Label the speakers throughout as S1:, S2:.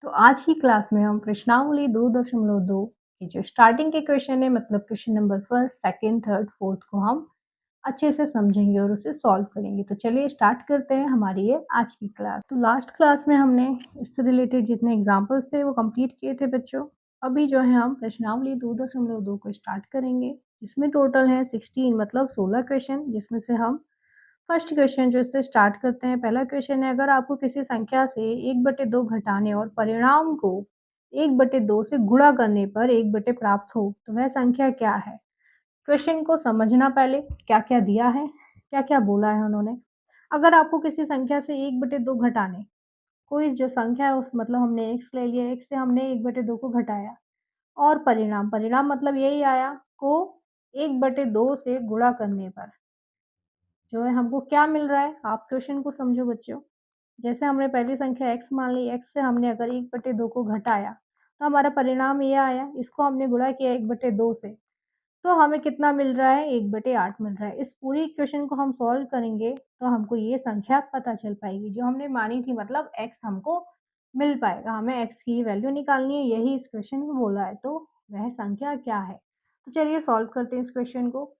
S1: तो आज की क्लास में हम प्रश्नावली 2.2 की जो स्टार्टिंग के क्वेश्चन है मतलब question number first, second, third, fourth को हम अच्छे से समझेंगे और उसे सॉल्व करेंगे। तो चलिए स्टार्ट करते हैं हमारी ये आज की क्लास। तो लास्ट क्लास में हमने इससे रिलेटेड जितने एग्जाम्पल्स थे वो कंप्लीट किए थे बच्चों। अभी जो है हम प्रश्नावली 2.2 को स्टार्ट करेंगे। इसमें टोटल है 16 मतलब 16 क्वेश्चन, जिसमें से हम फर्स्ट क्वेश्चन जो इससे स्टार्ट करते हैं। पहला क्वेश्चन है, अगर आपको किसी संख्या से 1/2 घटाने और परिणाम को 1/2 से गुणा करने पर 1/, प्राप्त हो तो वह संख्या क्या है? क्वेश्चन को समझना पहले, क्या-क्या दिया है, क्या-क्या बोला है उन्होंने। अगर आपको किसी संख्या से 1/2 घटाने, कोई जो संख्या है उस मतलब हमने x ले लिया, x से हमने 1/2 को घटाया और परिणाम मतलब यही आया को 1/2 से गुणा करने पर जो है हमको क्या मिल रहा है? आप क्वेश्चन को समझो बच्चों। जैसे हमने पहली संख्या x मान ली, x से हमने अगर 1/2 को घटाया, तो हमारा परिणाम ये आया, इसको हमने गुणा किया 1/2 से, तो हमें कितना मिल रहा है? 1/8 मिल रहा है। इस पूरी इक्वेशन को हम सॉल्व करेंगे, तो हमको ये संख्या पता चल पाएगी, जो हमने मानी थी मतलब x हमको मिल पाएगा। हमें x की वैल्यू निकालनी है, यही इस क्वेश्चन में बोला है, तो वह संख्या क्या है? तो चलिए सॉल्व करते हैं इस क्वेश्चन को।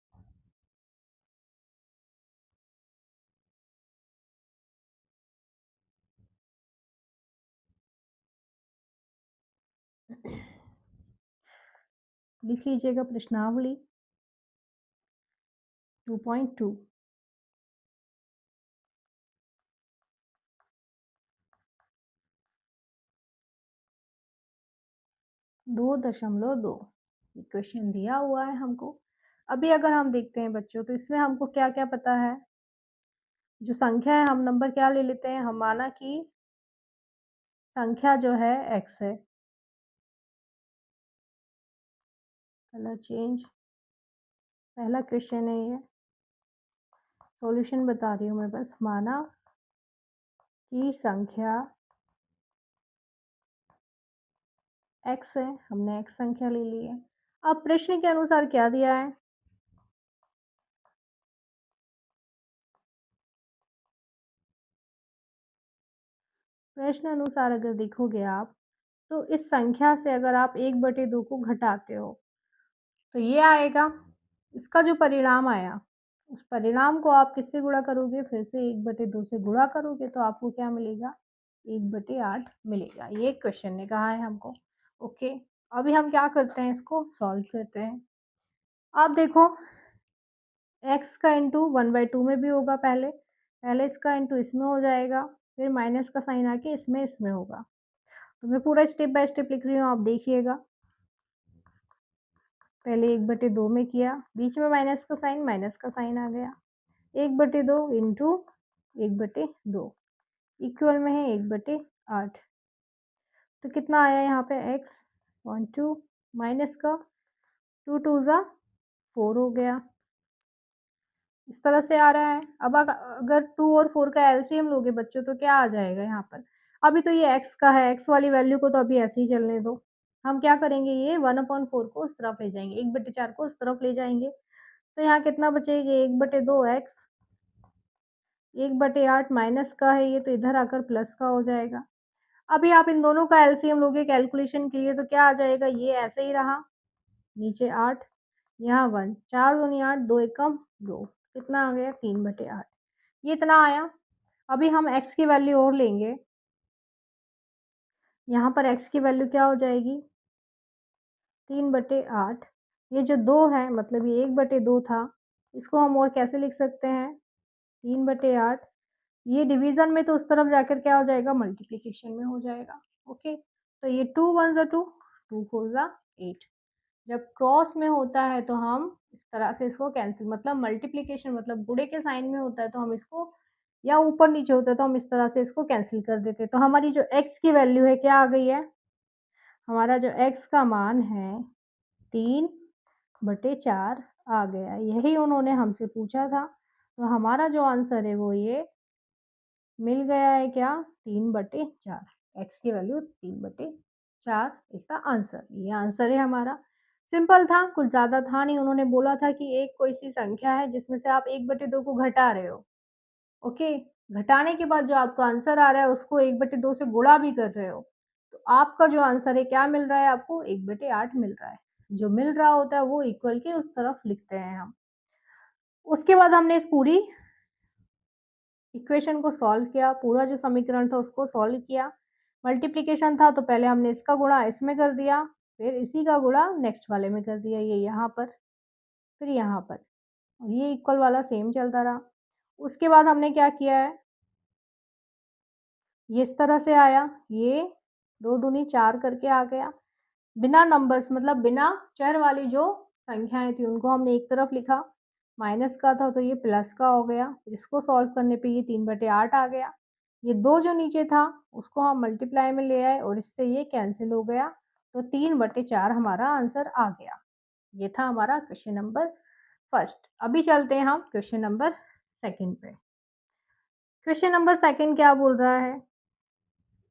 S1: लिख लीजिएगा प्रश्नावली 2.2। 2.2 इक्वेशन दिया हुआ है हमको। अभी अगर हम देखते हैं बच्चों, तो इसमें हमको क्या-क्या पता है? जो संख्या है हम नंबर क्या ले लेते हैं? हम माना कि संख्या जो है x है। कलर चेंज, पहला क्वेश्चन है ये। सॉल्यूशन बता रही हूँ मैं बस। माना कि संख्या x है, हमने x संख्या ले ली है। अब प्रश्न के अनुसार क्या दिया है? प्रश्न अनुसार अगर देखोगे आप, तो इस संख्या से अगर आप 1/2 को घटाते हो, तो ये आएगा। इसका जो परिणाम आया, उस परिणाम को आप किससे गुणा करोगे? फिर से 1/2 से गुणा करोगे, तो आपको क्या मिलेगा? 1/8 मिलेगा। ये क्वेश्चन ने कहा है हमको। ओके, अभी हम क्या करते हैं, इसको सॉल्व करते हैं। अब देखो, x का इंटू 1/2 में भी होगा पहले इसका इंटू इसमें हो जाएगा, फिर माइनस का साइन आके इसमें होगा। तो मैं पूरा स्टेप बाय स्टेप लिख रही हूँ, आप देखिएगा। पहले 1/2 में किया, बीच में माइनस का साइन आ गया। 1/2 इंटू 1/2 इक्वल में है 1/8। तो कितना आया यहाँ पे? x 1 2 माइनस का 2 2 ज़ा 4 हो गया। इस तरह से आ रहा है। अब अगर 2 और 4 का एलसीएम लोगे बच्चों, तो क्या आ जाएगा यहाँ पर? अभी तो ये x का है, x वाली वैल्यू को तो अभी ऐसे ही चलने दो। हम क्या करेंगे, ये 1/4 को उस तरफ ले जाएँगे, 1/4 को उस तरफ ले जाएँगे। तो यहाँ कितना बचेगा? 1/2 x, 1/8 माइनस का है ये, तो इधर आकर प्लस का हो जाएगा। अभी आप इन दोनों का एलसीएम लोगे कैलकुलेशन के लिए, तो क्या आ जाएगा? ये ऐसे ही रहा, नीचे 8, यहाँ 1, 4 दूनी 8, 2 एकम 2, कितना आ गया? 3/8। ये इतना आया। अभी हम x की वैल्यू और लेंगे। यहाँ पर x की वैल्यू क्या हो जाएगी? 3/8। ये जो 2 है मतलब ये 1/2 था, इसको हम और कैसे लिख सकते हैं? 3/8। ये डिवीज़न में, तो उस तरफ जाकर क्या हो जाएगा? मल्टीप्लिकेशन में हो जाएगा। ओके, तो ये 2 1 ज़ा 2, 2 4 ज़ा 8। जब क्रॉस में होता है तो हम इस तरह से इसको कैंसिल, मतलब मल्टीप्लिकेशन मतलब गुणे के साइन में होता है तो हम इसको, या ऊपर नीचे होता है तो हम इस तरह से इसको कैंसिल कर देते हैं। तो हमारी जो x की वैल्यू है क्या आ गई है? हमारा जो x का मान है 3/4 आ गया। यही उन्होंने हमसे पूछा था। तो हमारा जो आंसर है वो ये मिल गया है क्या? 3/4। x की वैल्यू 3/4 इज़ द आंसर। ये आंसर है हमारा। सिंपल था, कुछ ज़्यादा था नहीं। उन्होंने बोला था कि एक कोई सी संख्या है जिसमें से आप 1/2 को घटा रहे हो। ओके, घटाने के बाद जो आपका आंसर आ रहा है उसको 1/2 से गुणा भी कर रहे हो। तो तो आपका जो आंसर है क्या मिल रहा है आपको 1/8 मिल रहा है। जो मिल रहा होता है वो इक्वल के उस तरफ लिखते हैं हम। उसके बाद हमने इस पूरी इक्वेशन को सॉल्व किया, पूरा जो समीकरण था उसको सॉल्व किया। मल्टीप्लिकेशन था तो पहले हमने इसका गुणा इसमें कर दिया, फिर इसी का गुणा नेक्स्ट वाले में कर दिया, ये यहाँ पर, फिर यहाँ पर, और ये इक्वल वाला सेम चलता रहा। उसके बाद हमने क्या किया है, ये इस तरह से आया, ये 2 दूनी 4 करके आ गया। बिना नंबर्स मतलब बिना चर वाली जो संख्याएँ थी उनको हमने एक तरफ लिखा, माइनस का था तो ये प्लस का हो गया, इसको सॉल्व करने पे ये 3/8 आ गया। ये 2 जो नीचे था उसको हम मल्टीप्लाई में ले आए और इससे ये कैंसल हो गया, तो 3/4 हमारा आंसर आ गया। ये था हमारा क्वेश्चन नंबर फर्स्ट। अभी चलते हैं हम क्वेश्चन नंबर सेकंड पे। क्वेश्चन नंबर सेकंड क्या बोल रहा है?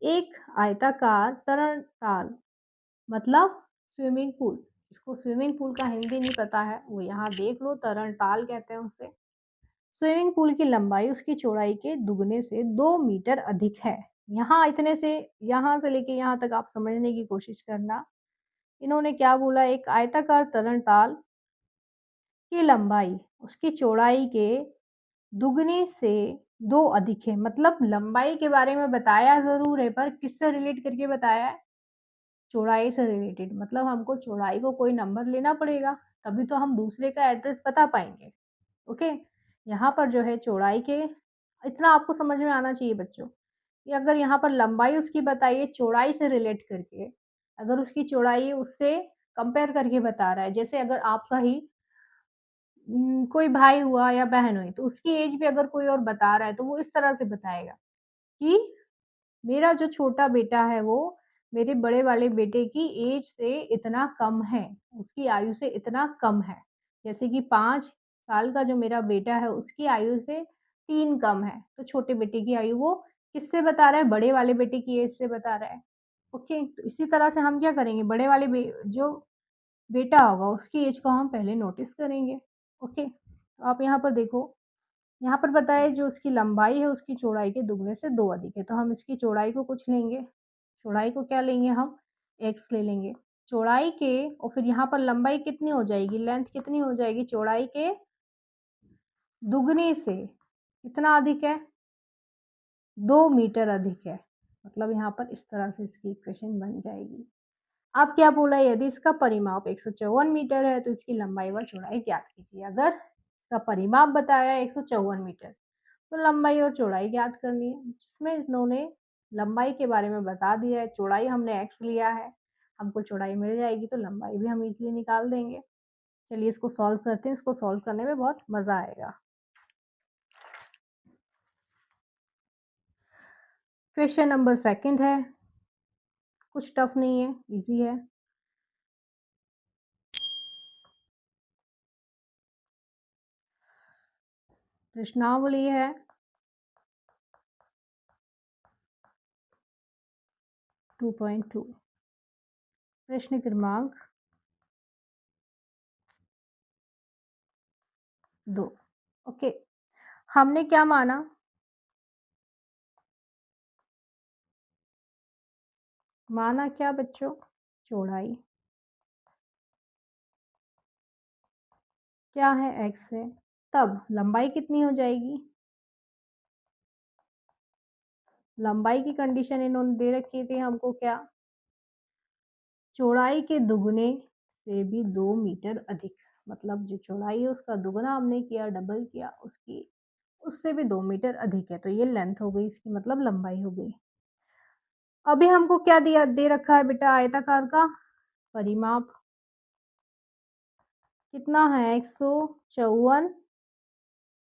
S1: एक आयताकार तरल ताल मतलब स्विमिंग पूल। इसको स्विमिंग पूल का हिंदी नहीं पता है, वो यहाँ देख लो, तरल ताल कहते हैं उसे। स्विमिंग पूल की लंबाई उसकी चौड़ाई के दुगने से 2 मीटर अधिक है। यहाँ इतने से यहाँ से लेके यहाँ तक आप समझने की कोशिश करना। इन्होंने क्या बोला, एक आयताकार तरल ताल की लंबाई उसकी चौड़ाई के दुगने से 2 अधिक है। मतलब लंबाई के बारे में बताया ज़रूर है, पर किससे रिलेट करके बताया है? चौड़ाई से रिलेटेड। मतलब हमको चौड़ाई को कोई नंबर लेना पड़ेगा, तभी तो हम दूसरे का एड्रेस बता पाएँगे। ओके? यहाँ पर जो है चौड़ाई के, इतना आपको समझ में आना चाहिए बच्चों, कि अगर यहाँ पर लंबाई उसकी बताई है चौड़ाई से रिलेट करके, अगर उसकी चौड़ाई उससे कंपेयर करके बता रहा है, जैसे अगर आपका ही कोई भाई हुआ या बहन हुई, तो उसकी एज भी अगर कोई और बता रहा है, तो वो इस तरह से बताएगा कि मेरा जो छोटा बेटा है वो मेरे बड़े वाले बेटे की एज से इतना कम है, उसकी आयु से इतना कम है। जैसे कि 5 साल का जो मेरा बेटा है उसकी आयु से 3 कम है, तो छोटे बेटे की आयु वो किससे बता रहा है? बड़े वाले बेटे की एज से बता रहा है। ओके, तो इसी तरह से हम क्या करेंगे, बड़े वाले जो बेटा होगा उसकी एज को हम पहले नोटिस करेंगे। ओके, तो आप यहाँ पर देखो, यहाँ पर बताया जो उसकी लंबाई है उसकी चौड़ाई के दुगने से 2 अधिक है, तो हम इसकी चौड़ाई को कुछ लेंगे। चौड़ाई को क्या लेंगे हम? x ले लेंगे। चौड़ाई के और फिर यहाँ पर लंबाई कितनी हो जाएगी, लेंथ कितनी हो जाएगी? चौड़ाई के दुगने से कितना अधिक है? 2 मीटर अधिक है। मतलब यहाँ पर इस तरह से इसकी इक्वेशन बन जाएगी। अब क्या बोला है, यदि इसका परिमाप 154 मीटर है तो इसकी लंबाई व चौड़ाई ज्ञात कीजिए। अगर इसका परिमाप बताया है 154 मीटर, तो लंबाई और चौड़ाई ज्ञात करनी है, जिसमें इन्होंने लंबाई के बारे में बता दिया है, चौड़ाई हमने x लिया है, हमको चौड़ाई मिल जाएगी तो लंबाई भी हम इजीली निकाल देंगे। चलिए इसको सॉल्व करते हैं, इसको सॉल्व करने में बहुत मज़ा आएगा। क्वेश्चन नंबर सेकंड है, कुछ टफ नहीं है, इजी है। प्रश्नावली है 2.2, प्रश्न क्रमांक 2। ओके, हमने क्या माना, माना क्या बच्चों? चौड़ाई क्या है? x है। तब लंबाई कितनी हो जाएगी? लंबाई की कंडीशन इन्होंने दे रखी थी हमको क्या? चौड़ाई के दुगने से भी 2 मीटर अधिक। मतलब जो चौड़ाई है उसका दुगना हमने किया, डबल किया, उसकी उससे भी 2 मीटर अधिक है, तो ये लेंथ हो गई इसकी, मतलब लंबाई हो गई। अभी हमको क्या दिया दे रखा है बेटा? आयताकार का परिमाप कितना है? 154,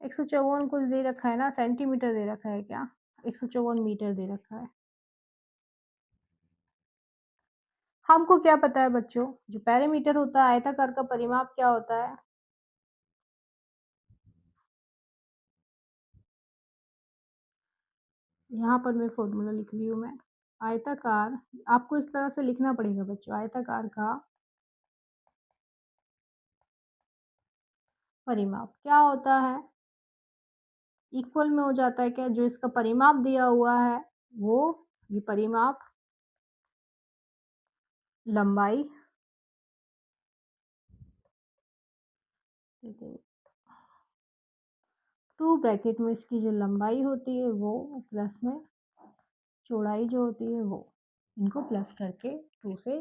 S1: 154 कुछ दे रखा है ना, सेंटीमीटर दे रखा है क्या? 154 मीटर दे रखा है। हमको क्या पता है बच्चों, जो पेरीमीटर होता है, आयताकार का परिमाप क्या होता है? यहाँ पर मैं फॉर्मूला लिख रही हूँ मैं। आयताकार, आपको इस तरह से लिखना पड़ेगा बच्चों, आयताकार का परिमाप क्या होता है? इक्वल में हो जाता है क्या? जो इसका परिमाप दिया हुआ है वो, ये परिमाप लंबाई 2 ब्रैकेट में इसकी जो लंबाई होती है वो प्लस में चौड़ाई जो होती है वो, इनको प्लस करके 2 से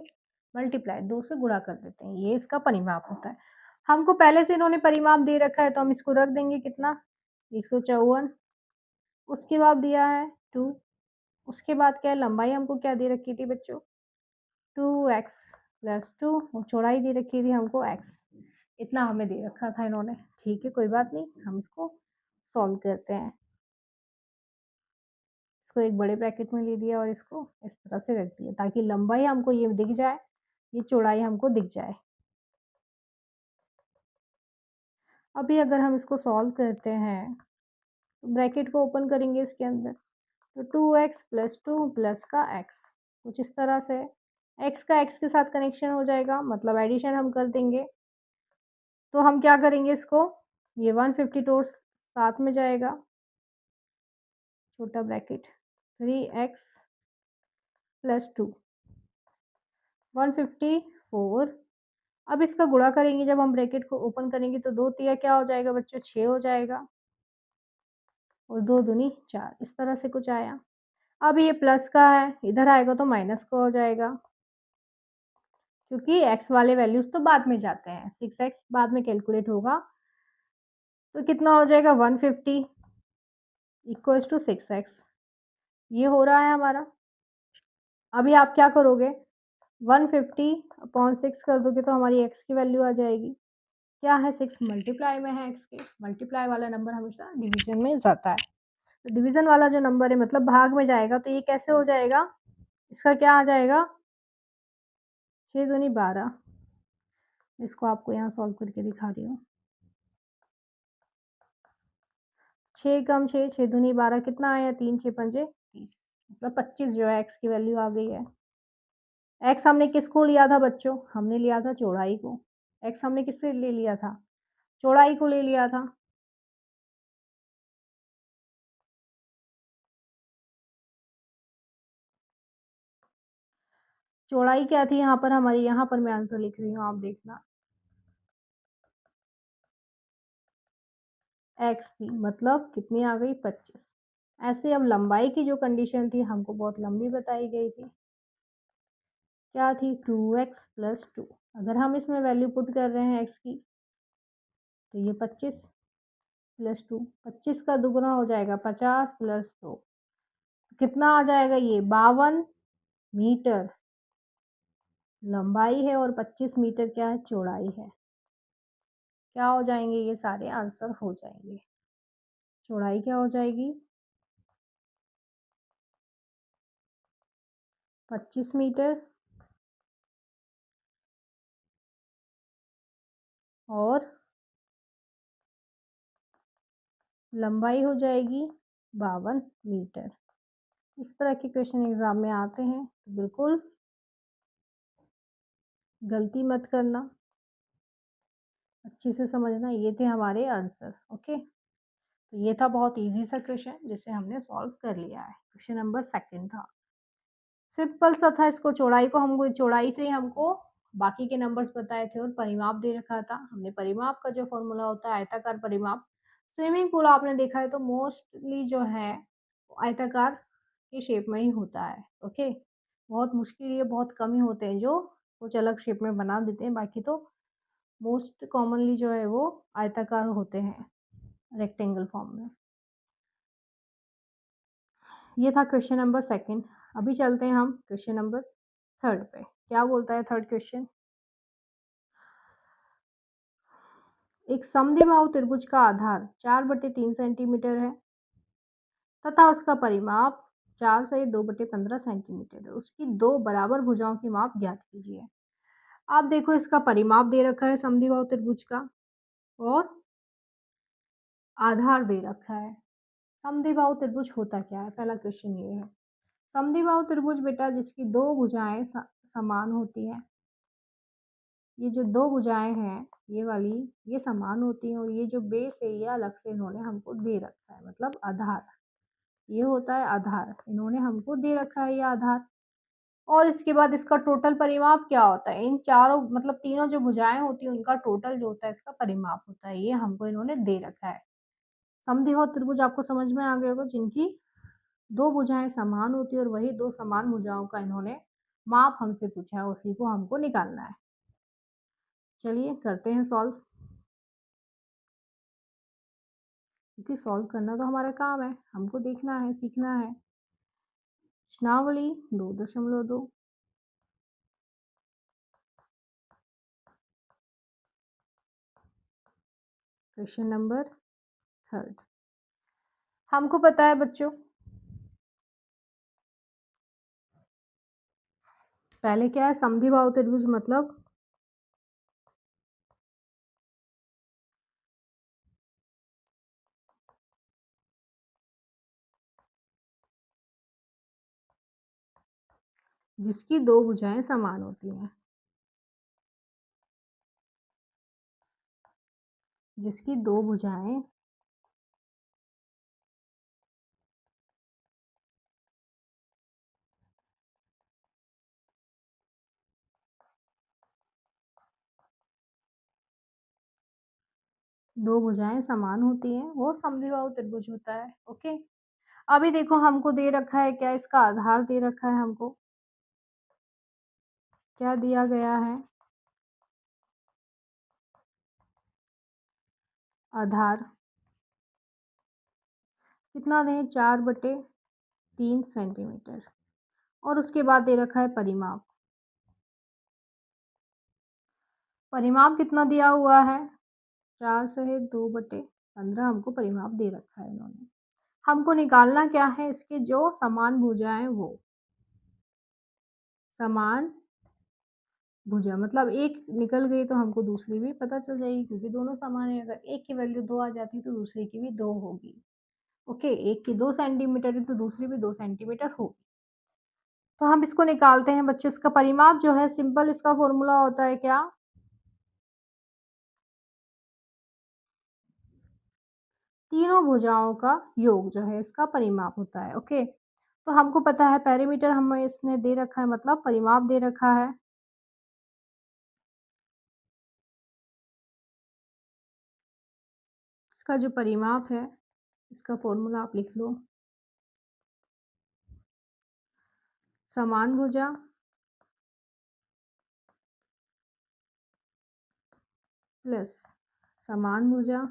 S1: मल्टीप्लाई 2 से गुणा कर देते हैं, ये इसका परिमाप होता है। हमको पहले से इन्होंने परिमाप दे रखा है तो हम इसको रख देंगे कितना 154, उसके बाद दिया है 2, उसके बाद क्या है लंबाई हमको क्या दे रखी थी बच्चों 2x प्लस 2 और चौड़ाई दे रखी थी हमको x, इतना हमें दे रखा था इन्होंने। ठीक है कोई बात नहीं, हम इसको सॉल्व करते हैं। इसको एक बड़े ब्रैकेट में ले लिया और इसको इस तरह से रख दिया ताकि लंबाई हमको ये दिख जाए, ये चौड़ाई हमको दिख जाए। अभी अगर हम इसको सॉल्व करते हैं तो ब्रैकेट को ओपन करेंगे इसके अंदर तो 2x प्लस 2 प्लस का x कुछ इस तरह से x का x के साथ कनेक्शन हो जाएगा, मतलब एडिशन हम कर देंगे। तो हम क्या करेंगे इसको, ये 152 साथ में जाएगा, छोटा ब्रैकेट 3x प्लस 2 154। अब इसका गुणा करेंगे जब हम ब्रैकेट को ओपन करेंगे तो 2 तिया क्या हो जाएगा बच्चों 6 हो जाएगा और 2 दूनी 4, इस तरह से कुछ आया। अब ये प्लस का है, इधर आएगा तो माइनस का हो जाएगा क्योंकि x वाले वैल्यूज तो बाद में जाते हैं, 6x बाद में कैलकुलेट होगा तो कितना हो जाएगा 150 इक्वल्स टू 6x, ये हो रहा है हमारा। अभी आप क्या करोगे 150/6 कर दोगे तो हमारी x की वैल्यू आ जाएगी, क्या है 6 मल्टीप्लाई में है x के, मल्टीप्लाई वाला नंबर हमेशा डिवीजन में जाता है, तो डिवीजन वाला जो नंबर है मतलब भाग में जाएगा तो ये कैसे हो जाएगा, इसका क्या आ जाएगा 6 दूनी 12। इसको आपको यहाँ सॉल्व करके दिखा रही हूँ। 6 कम 6 6 दूनी 12 कितना आया 3 6 पंजे 30, मतलब 25 जो है x की वैल्यू आ गई है। x हमने किसको लिया था बच्चों, हमने लिया था चौड़ाई को, x हमने किससे ले लिया था चौड़ाई को ले लिया था। चौड़ाई क्या थी यहाँ पर हमारी, यहाँ पर मैं आंसर लिख रही हूँ आप देखना, x थी मतलब कितनी आ गई 25। ऐसे अब लंबाई की जो कंडीशन थी हमको बहुत लंबी बताई गई थी, क्या थी 2x प्लस 2, अगर हम इसमें वैल्यू पुट कर रहे हैं x की तो ये 25 प्लस 2 25 का दुगुना हो जाएगा 50 प्लस 2, कितना आ जाएगा ये 52 मीटर लंबाई है और 25 मीटर क्या है चौड़ाई है, क्या हो जाएंगे ये सारे आंसर हो जाएंगे। चौड़ाई क्या हो जाएगी 25 मीटर और लंबाई हो जाएगी 52 मीटर। इस तरह के क्वेश्चन एग्जाम में आते हैं तो बिल्कुल गलती मत करना, अच्छे से समझना, ये थे हमारे आंसर। ओके, तो ये था बहुत इजी सा क्वेश्चन जिसे हमने सॉल्व कर लिया है, क्वेश्चन नंबर 2 था, सिंपल सा था। इसको चौड़ाई को हमको चौड़ाई से ही हमको बाकी के नंबर्स बताए थे और परिमाप दे रखा था, हमने परिमाप का जो फॉर्मूला होता है आयताकार परिमाप, स्विमिंग पूल आपने देखा है तो मोस्टली जो है आयताकार की शेप में ही होता है। ओके, बहुत मुश्किल ये बहुत कम ही होते हैं जो कुछ अलग शेप में बना देते हैं, बाकी तो मोस्ट कॉमनली जो है वो आयताकार होते हैं रेक्टेंगल फॉर्म में। ये था क्वेश्चन नंबर 2। अभी चलते हैं हम क्वेश्चन नंबर 3 पे, क्या बोलता है थर्ड क्वेश्चन, एक समद्विबाहु त्रिभुज का आधार 4/3 सेंटीमीटर है तथा उसका परिमाप 4 सही 2/15 सेंटीमीटर है, उसकी दो बराबर भुजाओं की माप ज्ञात कीजिए। आप देखो इसका परिमाप दे रखा है समद्विबाहु त्रिभुज का और आधार दे रखा है। समद्विबाहु त्रिभुज होता क्या है, पहला क्वेश्चन ये है। समद्विबाहु त्रिभुज बेटा जिसकी दो भुजाएं समान होती हैं, ये जो दो भुजाएं हैं ये वाली ये समान होती हैं और ये जो बेस है ये अलग से इन्होंने हमको दे रखा है, मतलब आधार, ये होता है आधार, इन्होंने हमको दे रखा है ये आधार। और इसके बाद इसका टोटल परिमाप क्या होता है? इन चारों मतलब तीनों जो भुजाएँ होती हैं उनका टोटल जो होता है इसका परिमाप होता है। ये हमको इन्होंने दे रखा है। समद्विबाहु त्रिभुज आपको समझ में आ गया होगा जिनकी 2 भुजाएँ समान होती है और वही 2 समान भुजाओं का इन्होंने माप हमसे पूछा है, उसी को हमको निकालना है। चलिए करते हैं सॉल्व। क्योंकि सॉल्व करना तो हमारा काम है, हमको देखना है, सीखना है। प्रश्नावली 2.2 क्वेश्चन नंबर 3 हमको पता है बच्चों पहले क्या है समद्विबाहु त्रिभुज मतलब जिसकी 2 भुजाएँ समान होती हैं। जिसकी 2 भुजाएँ समान होती हैं, वो समद्विबाहु त्रिभुज होता है, ओके। अभी देखो हमको दे रखा है क्या इसका आधार दे रखा है हमको। क्या दिया गया है? आधार कितना दें 4/3 सेंटीमीटर और उसके बाद दे रखा है परिमाप। परिमाप कितना दिया हुआ है 4 सहे 2/15 हमको परिमाप दे रखा है इन्होंने। हमको निकालना क्या है इसके जो समान भुजाएं वो समान भुजा मतलब एक निकल गई तो हमको दूसरी भी पता चल जाएगी क्योंकि दोनों समान है। अगर एक की वैल्यू 2 आ जाती तो दूसरे की भी 2 होगी। ओके एक की 2 सेंटीमीटर है तो दूसरी भी 2 सेंटीमीटर होगी। तो हम इसको निकालते हैं बच्चों इसका परिमाप जो है सिंपल इसका फॉर्मूला होता है क्या तीनों भुजाओं का योग जो है इसका परिमाप होता है ओके। तो हमको पता है पेरीमीटर हमें इसने दे रखा है मतलब परिमाप दे रखा है। इसका जो परिमाप है इसका फॉर्मूला आप लिख लो समान भुजा प्लस समान भुजा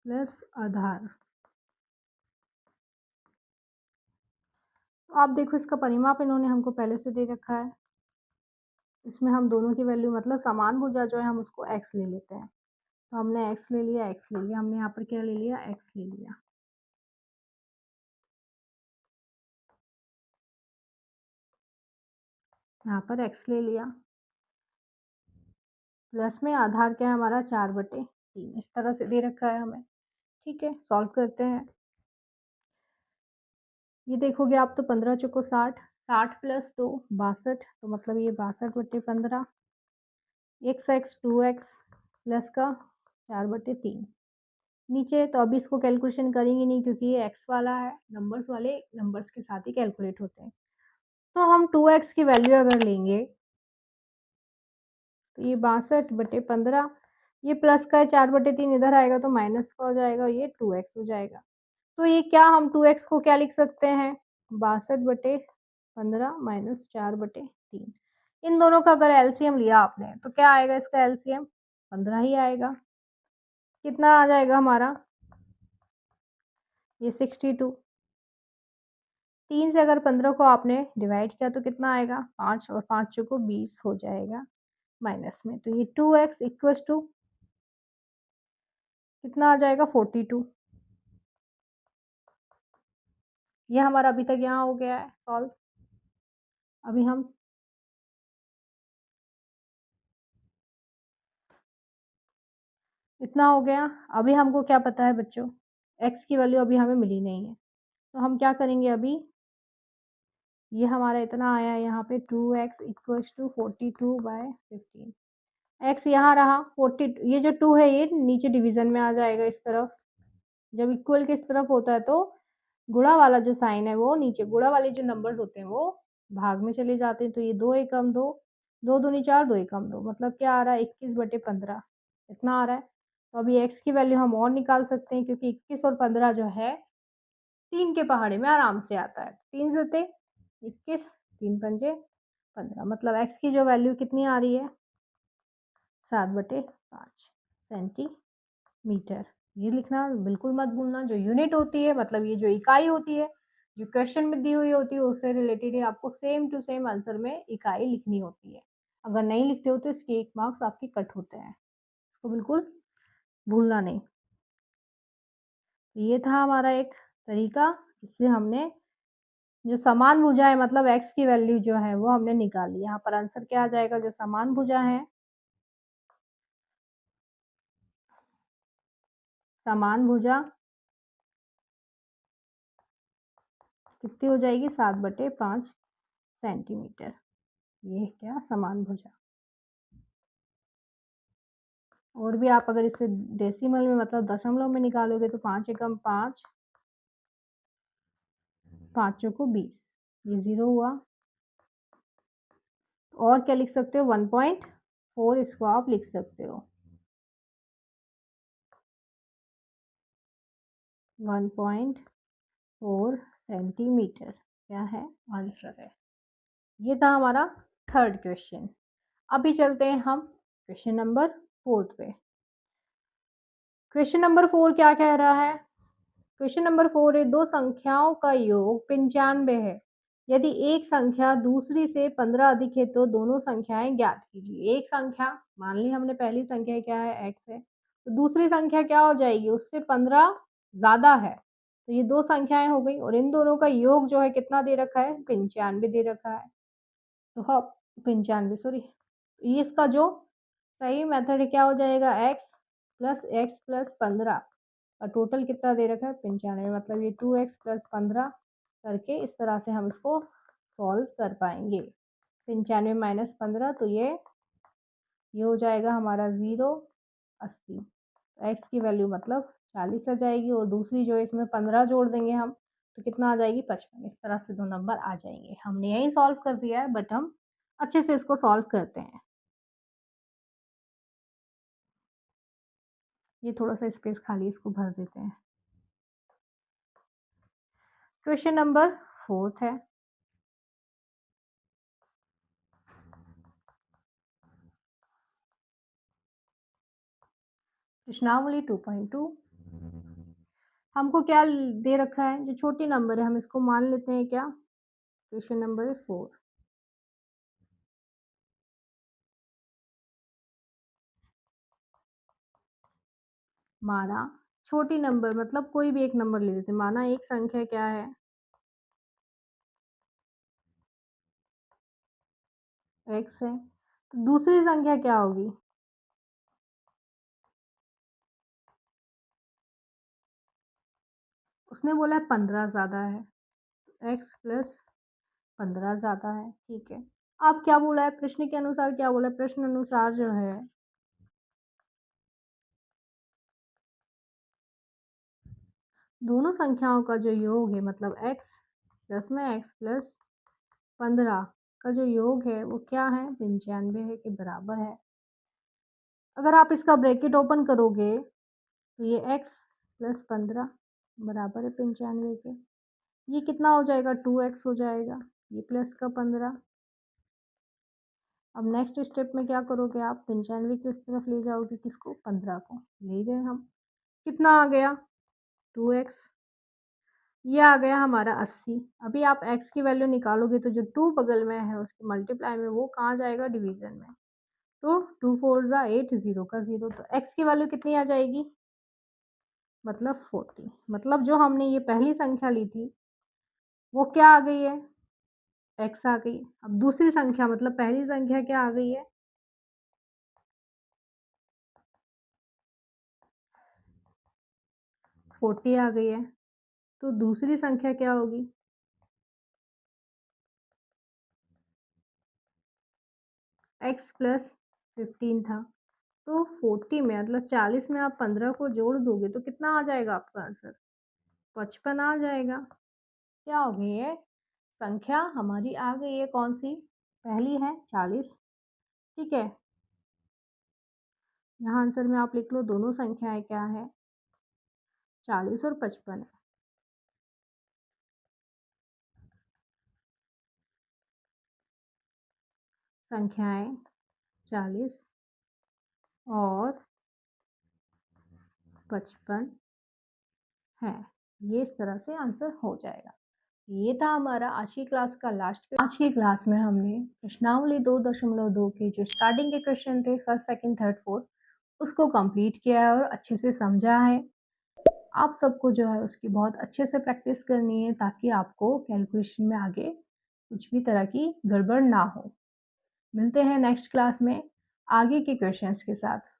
S1: प्लस आधार। तो आप देखो इसका परिमाप इन्होंने हमको पहले से दे रखा है। इसमें हम दोनों की वैल्यू मतलब समान भुजा जो है हम उसको x ले लेते हैं। तो हमने x ले लिया x ले लिया हमने यहाँ पर क्या ले लिया x ले लिया। यहाँ पर x ले लिया प्लस में आधार क्या है हमारा 4/3 इस तरह से दे रखा है हमें। ठीक है सॉल्व करते हैं। ये देखोगे आप तो 15 चौको 60 60 प्लस 2 62 तो मतलब ये 62/15 x 2x प्लस का 4/3 नीचे तो अभी इसको कैलकुलेशन करेंगे नहीं क्योंकि ये x वाला है नंबर्स वाले नंबर्स के साथ ही कैलकुलेट होते हैं। तो हम 2x की वैल्यू अगर लेंगे तो ये 62/15 ये प्लस का है 4/3 इधर आएगा तो माइनस का हो जाएगा ये 2x हो जाएगा। तो ये क्या हम 2x को क्या लिख सकते हैं 62/15 माइनस 4/3 इन दोनों का अगर एलसीएम लिया आपने तो क्या आएगा इसका एलसीएम 15 ही आएगा। कितना आ जाएगा हमारा ये 62 3 से अगर 15 को आपने डिवाइड किया तो कितना आएगा 5 और 5 चौको 20 हो जाएगा माइनस में तो ये 2x इक्वल्स टू कितना आ जाएगा 42। ये हमारा अभी तक यहाँ हो गया है सॉल्व। अभी हम इतना हो गया। अभी हमको क्या पता है बच्चों x की वैल्यू अभी हमें मिली नहीं है तो हम क्या करेंगे अभी ये हमारा इतना आया यहाँ पे 2x इक्वल्स टू 42/15 x यहाँ रहा 40 ये जो 2 है ये नीचे डिवीजन में आ जाएगा इस तरफ। जब इक्वल के इस तरफ होता है तो गुणा वाला जो साइन है वो नीचे, गुणा वाले जो नंबर्स होते हैं वो भाग में चले जाते हैं। तो ये 2 एकम 2, 2 दूनी 4, 2 एकम 2 मतलब क्या आ रहा है 21/15 इतना आ रहा है। तो अभी x की वैल्यू हम और निकाल सकते हैं क्योंकि 21 और 15 जो है 3 के पहाड़े में आराम से आता है। 3 सते 21, 3 पंजे 15 मतलब x की जो वैल्यू कितनी आ रही है 7/5 सेंटीमीटर। ये लिखना बिल्कुल मत भूलना, जो यूनिट होती है मतलब ये जो इकाई होती है, जो क्वेश्चन में दी हुई होती है उससे रिलेटेड ही आपको सेम टू सेम आंसर में इकाई लिखनी होती है। अगर नहीं लिखते हो तो इसके 1 मार्क्स आपके कट होते हैं। इसको बिल्कुल भूलना नहीं। तो ये था हमारा एक तरीका जिससे हमने जो समान भुजाएँ मतलब x की वैल्यू जो है वो हमने निकाली। यहाँ पर आंसर क्या आ जाएगा जो समान भुजा है, समान भुजा कितनी हो जाएगी 7/5 सेंटीमीटर। ये क्या समान भुजा। और भी आप अगर इसे डेसिमल में मतलब दशमलव में निकालोगे तो 5 एकम 5, 5 चौको 20, ये 0 हुआ। और क्या लिख सकते हो 1.4 इसको आप लिख सकते हो। 1.4 सेंटीमीटर क्या है आंसर है। ये था हमारा थर्ड क्वेश्चन। अभी चलते हैं हम क्वेश्चन नंबर 4 पे। क्वेश्चन नंबर 4 क्या कह रहा है? क्वेश्चन नंबर 4 है दो संख्याओं का योग 95 है। यदि एक संख्या दूसरी से 15 अधिक है तो दोनों संख्याएं ज्ञात कीजिए। एक संख्या मान ली हमने पहली संख्या क्या है x है, तो दूसरी संख्या क्या हो जाएगी उससे 15 ज़्यादा है। तो ये दो संख्याएं हो गई और इन दोनों का योग जो है कितना दे रखा है 95 दे रखा है। तो हाँ 95 सॉरी, ये इसका जो सही मेथड है क्या हो जाएगा x+x+15 और टोटल कितना दे रखा है 95 मतलब ये 2x+15 करके इस तरह से हम इसको सॉल्व कर पाएंगे। 95 माइनस 15 तो ये हो जाएगा हमारा 0 80। तो x की वैल्यू मतलब 40 आ जाएगी और दूसरी जो है इसमें 15 जोड़ देंगे हम तो कितना आ जाएगी 55। इस तरह से दो नंबर आ जाएंगे। हमने यही सॉल्व कर दिया है बट हम अच्छे से इसको सॉल्व करते हैं। ये थोड़ा सा स्पेस खाली इसको भर देते हैं। क्वेश्चन नंबर 4 है। प्रश्नावली 2.2 हमको क्या दे रखा है जो छोटी नंबर है हम इसको मान लेते हैं क्या क्वेश्चन नंबर 4। माना छोटी नंबर मतलब कोई भी एक नंबर ले लेते हैं। माना एक संख्या क्या है x है तो दूसरी संख्या क्या होगी उसने बोला है 15 ज़्यादा है, x+15 ज़्यादा है ठीक है। आप क्या बोला है प्रश्न के अनुसार क्या बोला है प्रश्न अनुसार जो है दोनों संख्याओं का जो योग है मतलब x प्लस में x+15 का जो योग है वो क्या है 95 है के बराबर है। अगर आप इसका ब्रैकेट ओपन करोगे तो ये x+15 बराबर है 95 के। ये कितना हो जाएगा 2x हो जाएगा ये प्लस का 15। अब नेक्स्ट स्टेप में क्या करोगे आप 95 को इस तरफ ले जाओगे किसको 15 को ले गए हम। कितना आ गया 2x। ये आ गया हमारा 80। अभी आप x की वैल्यू निकालोगे तो जो 2 बगल में है उसके मल्टीप्लाई में वो कहाँ जाएगा डिवीजन में। तो 2 4 जा 8 0 का 0 तो x की वैल्यू कितनी आ जाएगी मतलब 40। मतलब जो हमने ये पहली संख्या ली थी वो क्या आ गई है x आ गई। अब दूसरी संख्या मतलब पहली संख्या क्या आ गई है 40 आ गई है। तो दूसरी संख्या क्या होगी x+15 था। तो 40 में मतलब 40 में आप 15 को जोड़ दोगे तो कितना आ जाएगा आपका आंसर 55 आ जाएगा। क्या हो गई है? संख्या हमारी आ गई है कौन सी? पहली है 40। ठीक है, यहाँ आंसर में आप लिख लो दोनों संख्याएं क्या है, 40 और 55 है। संख्याएं 40 और 55 है। ये इस तरह से आंसर हो जाएगा। ये था हमारा आज की क्लास का लास्ट। आज की क्लास में हमने प्रश्नावली 2.2 के जो स्टार्टिंग के क्वेश्चन थे फर्स्ट सेकंड थर्ड फोर्थ उसको कंप्लीट किया है और अच्छे से समझा है। आप सबको जो है उसकी बहुत अच्छे से प्रैक्टिस करनी है ताकि आपको कैलकुलेशन में आगे कुछ भी तरह की गड़बड़ ना हो। मिलते हैं नेक्स्ट क्लास में आगे के क्वेश्चंस के साथ।